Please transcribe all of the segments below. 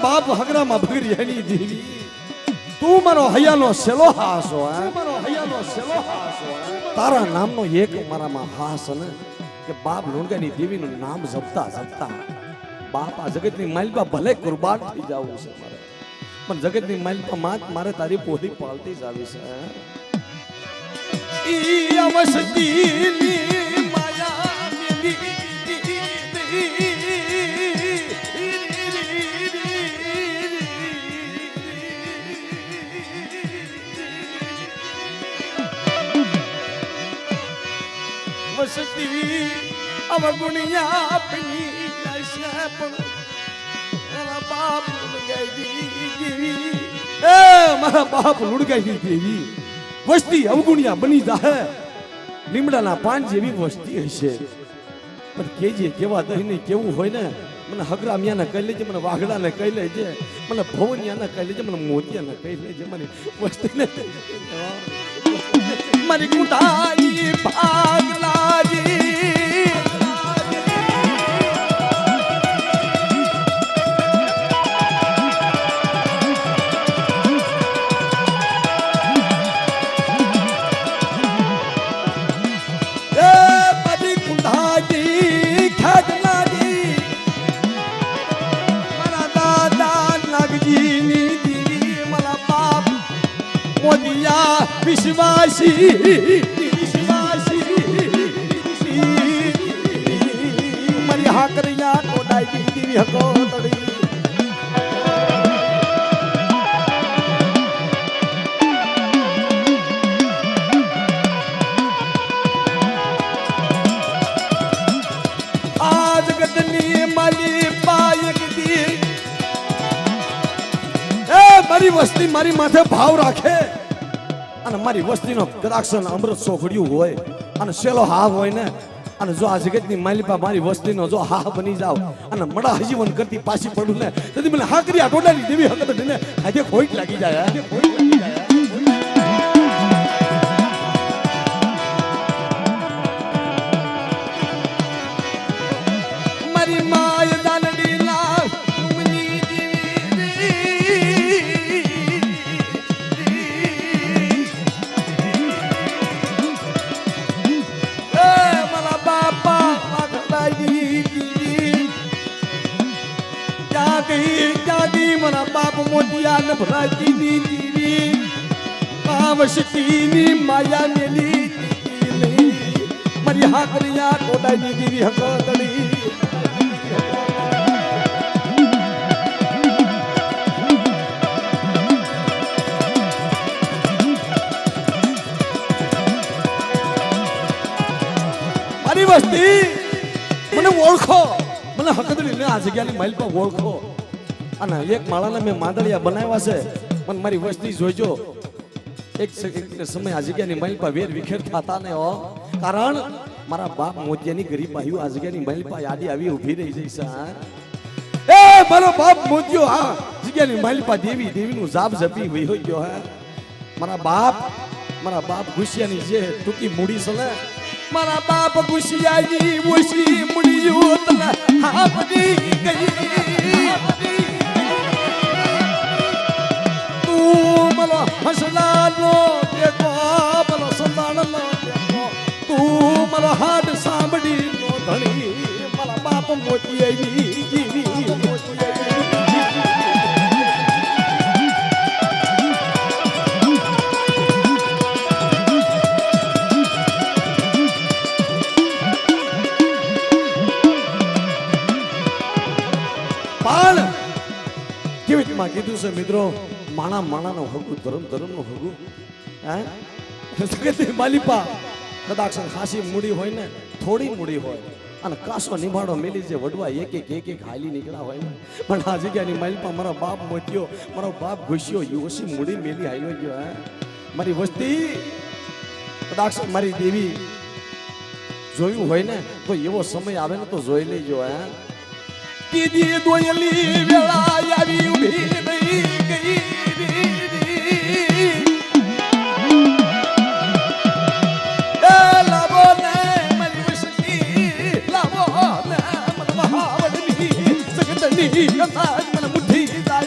બાપ હગરામાં ભગરી હની દેવી તું મારો હૈયાનો સેલો હાસો મારો હૈયાનો સેલો હાસો તારા નામનો એક મારામાં હાસ ને કે બાપ લુણગાની દેવીનું નામ જપતા જપતા બાપ આ જગતની માલિકા ભલે કુરબાન થઈ જાવું છે મારે પણ જગતની માલિકા માત મારે તારી પોતી પાળતી જ આવી છે ઈ અવસતીની માયા મેલી વસતી અવગુણિયા આપની નશા પણ મારા બાપ લુડગાઈ દેવી એ મારા બાપ લુડગાઈ દેવી વસ્તી અવગુણિયા બની જાહે લીમડાના પાન જેવી વસ્તી હશે પણ કેજે કેવા દહીને કેવું હોય ને મને હગરામિયાને કહી લેજે મને વાઘડાને કહી લેજે મને ભવનિયાને કહી લેજે મને મોતિયાને કહી લેજે મને વસ્તીને મારી કુટાની ભાગલાજી વિશ્વાસી મારી હાકરિયા કોડાઈ દીવી હકો તડી આ જગતની માલી પાયક દી એ મારી વસ્તી મારી માથે ભાવ રાખે અને મારી વસ્તીનો કદાક્ષન અમૃત સોખડ્યું હોય અને સેલો હા હોય ને અને જો આ જગતની માલિપા મારી વસ્તીનો જો હા બની જાવ અને મડા હજીવન કરતી પાછી પડું ને તેથી મને હા કરી આ ટોડાની દેવી હકત ને આજે ખોટ લાગી જાય મારી માય દાનડી ના મારા બાપ મોતિયા ન ભરાતી ની દીવી આવશતીની માયા મેલી મારી હાકરિયા કોડાઈ દીવી હકતડી મારી વસ્તી મને ઓળખો મને હકતડી ને આ જગ્યાની માઇલ પર ઓળખો અને એક માળાને મેં માંદળિયા બનાવ્યા છે પણ મારી વસ્તી જોઈજો એક સમય આ જગ્યાની મહેલ પર વેર વિખેર થતા ને હો કારણ મારા બાપ મોતિયાની ગરીબ બાઈઓ આ જગ્યાની મહેલ પર આડી આવી ઊભી રહી જઈ છે એ મારો બાપ મોતિયો આ જગ્યાની મહેલ પર દેવી દેવીનું જાપ જપી વહી ગયો હે મારા બાપ ગુસિયાની જે ટૂંકી મૂડી છે ને મારા બાપ ગુસિયાની ઓછી મૂડીઓ તને હાપડી ગઈ હસલાનો દેખો મને સંતાનનો દેખો તું મારો હાથ સાંભળી નો ધણી મારા બાપ મોતિયાની જીવી પણ કેવી રીતમાં કીધું છે મિત્રો માણા માણાનો હગું ધર્મ ધર્મનો હગું હે જગતની માલિપા કદાચ ખાસી મૂડી હોય ને થોડી મૂડી હોય અને કાસો નિભાડો મેલી જે વડવા એક એક હાલી નીકળ્યા હોય ને પણ આ જગ્યાની માલિપા મારો બાપ મોત્યો મારો બાપ ઘુસ્યો યુવસી મૂડી મેલી હાલ્યો ગયો હે મારી વસ્તી કદાચ મારી દેવી જોયું હોય ને તો એવો સમય આવે ને તો જોઈ લેજો હે કીધી દોયલી વેળા આવી ઊભી રહી ગઈ મુઠ્ઠી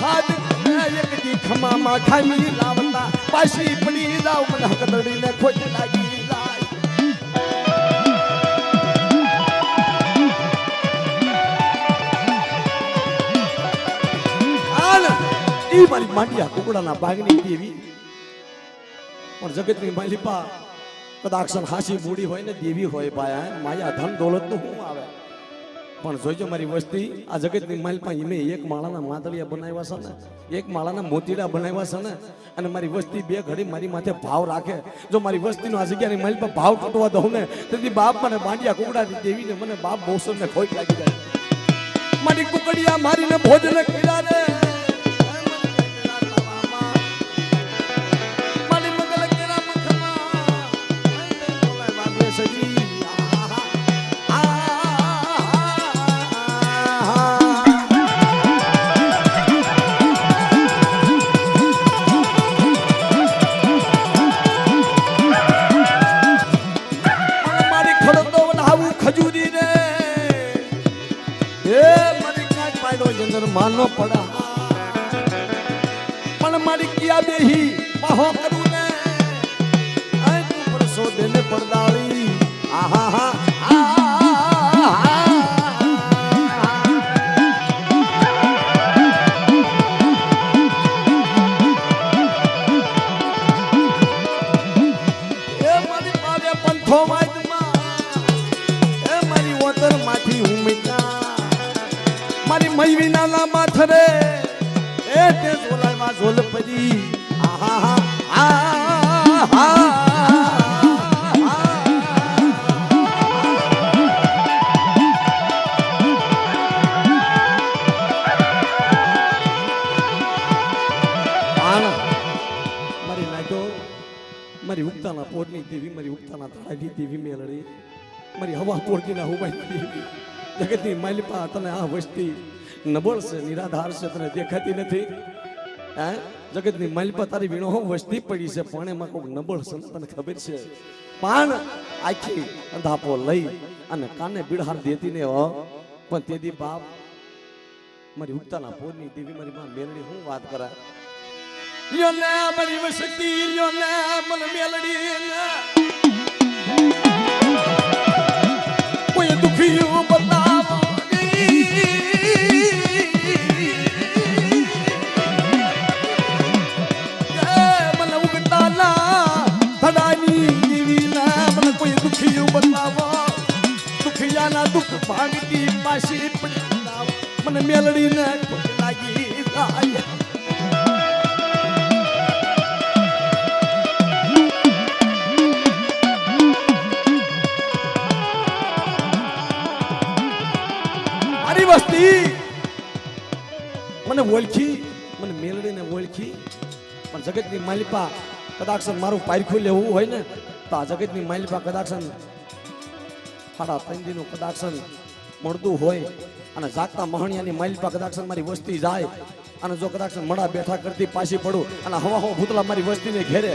હાથ એક દી ખમામાં ખામી લાવતા પાછી પડી જાવ મને હકદડીને ખોટ લાગી જાય ઈ મારી માંડિયા કુકડાના ભાગની દેવી પણ જગતની માલિપા કદાક્ષન હાસી મૂડી હોય ને દેવી હોય ભાઈ માયા ધન દોલત નું શું આવે પણ જોઈજો મારી વસ્તી આ જગતની માલિપા ઈમે એક માળાના માતળિયા બનાવ્યા છે ને એક માળાના મોતીડા બનાવ્યા છે ને અને મારી વસ્તી બે ઘડી મારી માથે ભાવ રાખે જો મારી વસ્તીનો આ જગ્યાની માલિપા ભાવ તૂટવા દઉં ને તેથી બાપ મને માંડિયા કુકડાની દેવીને મને બાપ બોસર ને ખોટ લાગી જાય મારી કુકડિયા મારીને ભોજન કર્યા રે માનો પડા પણ મારી કિયા બેહી બાહો કરું ને આ તું પરસો દેને પડદાળી આહા હા એ મારી પાવે પંથો વાજમાં એ મારી ઓતર માંથી હું મિટા મારી મઈ વિનાના માથરે એ તે ઝોલામાં ઝોલ પડી આહા આહા મારી નાખ્યો મારી ઉગતાના પોરની દેવી મારી ઉગતાના તાળાની દેવી મેલડી મારી હવા પોરકીના હુમાઈ દેવી જગતની માલિપા તને આ વસ્તી નબળ છે નિરાધાર છે તને દેખાતી નથી હે જગતની માલિપા તારી વીણો વસ્તી પડી છે પણ એમાં કોઈક નબળ છે તને ખબર છે પણ આખી અંધાપો લઈ અને કાને બીડહાર દેતી ને પણ તેદી બાપ મારી ઉગતાના પોરની દેવી મારી માં મેલડી હું વાત કરા લ્યો ને મારી વસ્તી લ્યો ને મને મેલડી કોઈ દુખિયું બતાવો મને ઉગતાના ધડાની દેવી ના મને કોઈ દુખિયું બતાવો દુખિયાના દુઃખ ભાગતી પાછી પડી મને મેલડીને ખોટ લાગી જાય વસ્તી મને ઓળખી મને મેલડીને ઓળખી પણ જગતની માલિપા કદાક્ષન મારું પારખું લેવું હોય ને તો આ જગતની માલિપા કદાક્ષન સાડા 3 દિનનું કદાક્ષન મળતું હોય અને જાગતા મહણિયાની માલિપા કદાક્ષન મારી વસ્તી જાય અને જો કદાક્ષન મડા બેઠા કરતી પાછી પડું અને હવા ભૂતલા મારી વસ્તીને ઘેરે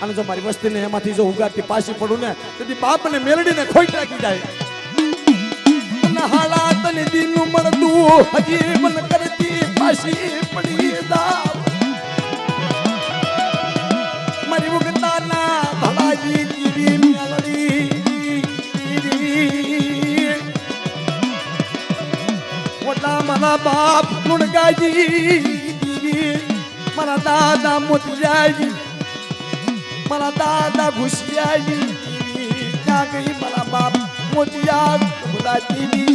અને જો મારી વસ્તીને એમાંથી જો ઉગાડતી પાછી પડું ને તેથી બાપ અને મેલડીને ખોટ રાખી જાય હાલા તને દીનું મળતું હજી મન કરતી પાછી પડી દાવ મારી ઉગતાના ભલાજી દીવી મેલડી મોટા મારા બાપ મુણગાજી દીવી મારા દાદા મોતિયાજી મારા દાદા ઘુસિયાજી દીવી ક્યાં ગઈ મારા બાપ મોતિયા ખુદાજી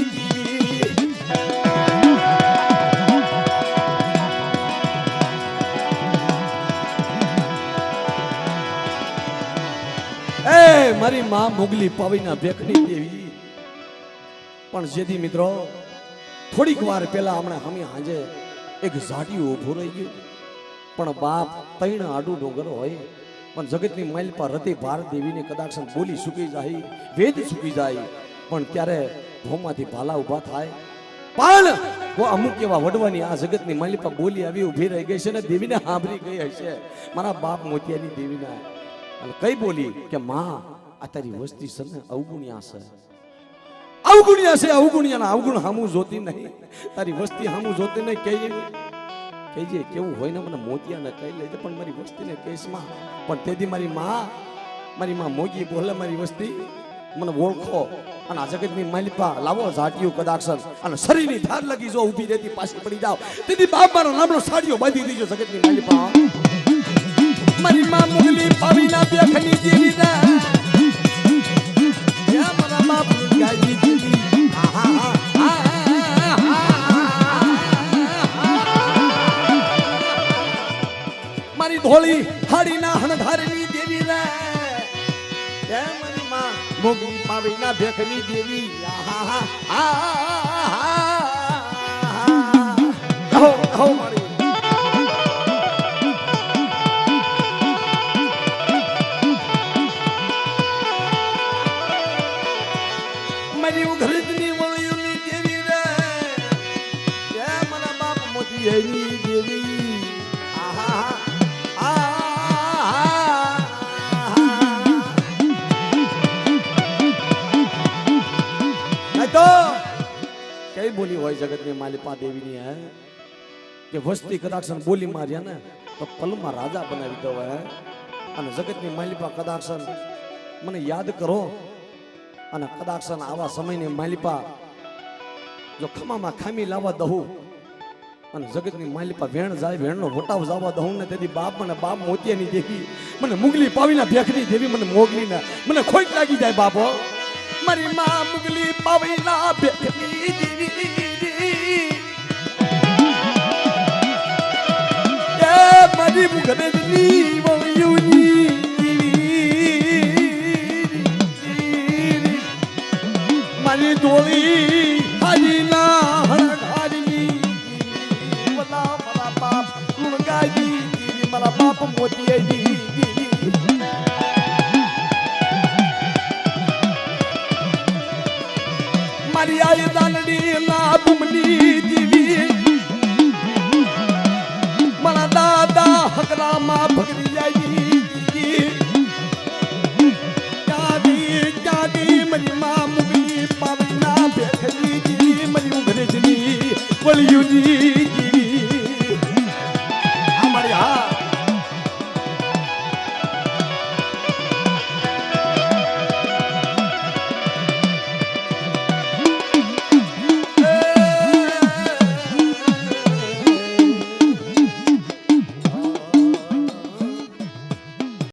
એ મારી માં મુગલી પવીના ભેખની દેવી પણ જેથી મિત્રો થોડીક વાર પહેલા હમણાં હમી હાજે એક ઝાડિયું ઊભું રહી ગયું પણ બાપ તૈણ આડું ડોંગર હોય પણ જગતની માલિપા રતી ભારત દેવીને કદાક્ષન બોલી સુકી જાય વેદ સુકી જાય પણ ત્યારે ભોમાંથી ભાલા ઊભા થાય પણ અમુક એવા વડવાની આ જગતની માલિપા બોલી આવી ઊભી રહી ગઈ છે ને દેવીને સાંભળી ગઈ હશે મારા બાપ મોતિયાની દેવીના અને કઈ બોલી કે માં આ તારી વસ્તી છે ને અવગુણ્યા છે અવગુણ્યા છે અવગુણ્યાના અવગુણ હામું જોતી નહીં તારી વસ્તી હામું જોતી નહીં કઈ કહેજે કેવું હોય ને મને મોતિયાને કહી લેજે પણ મારી વસ્તીને કેસમાં પણ તેથી મારી માં મોગી બોલે મારી વસ્તી મને ઓળખો અને આ જગતની માલિપા લાવો ઝાટિયું કદાક્ષર અને શરીરની ધાર લગી જો ઊભી રહેતી પાછી પડી જાવ તેથી બાપ મારો નામનો સાડીઓ બાંધી દીજો જગતની માલિપા મારી માં મુગલી પાવીના બેખની જેવી ના યા મારા બાપ ગાયની જેવી મારી ધોળી હાડીના હણધારની દેવી રે યા મારી માં મુગલી પાવીના બેખની દેવી કહો મારી મારી ઉઘરતની વળિયુની દેવી રે યા મારા બાપ મોતીની દેવી તો કઈ બોલી હોય જગતની માલિપા દેવીની હે કે વસ્તી કદાક્ષન બોલી માર્યા ને તો પલમાં રાજા બનાવી દો હે અને જગતની માલિપા કદાક્ષન મને યાદ કરો અને કદાક્ષન આવા સમયની માલિપા જો ખમામાં ખામી લાવવા દઉં અને જગતની માલિપા વેણ જાય વેણનો વટાવ જવા દઉં ને તેથી બાપ મને બાપ મોતિયાની દેવી મને મુગલી પાવીના ભેખની દેવી મને મોગલી ને મને ખોટ લાગી જાય બાપો મારી માં મુગલી પાવીના ભેખની દેવી એ મારી મુગલની વળિયુની દેવી મારી ધોળી હાજીના હણધારની વલા મારા બાપ લુણગાજી દેવી મારા બાપ મોતિયાની મારી આઈ દાનડી ના બુમની દેવી મારા દાદા હકરામાં ભગરી આવી ક્યાંથી મારી માં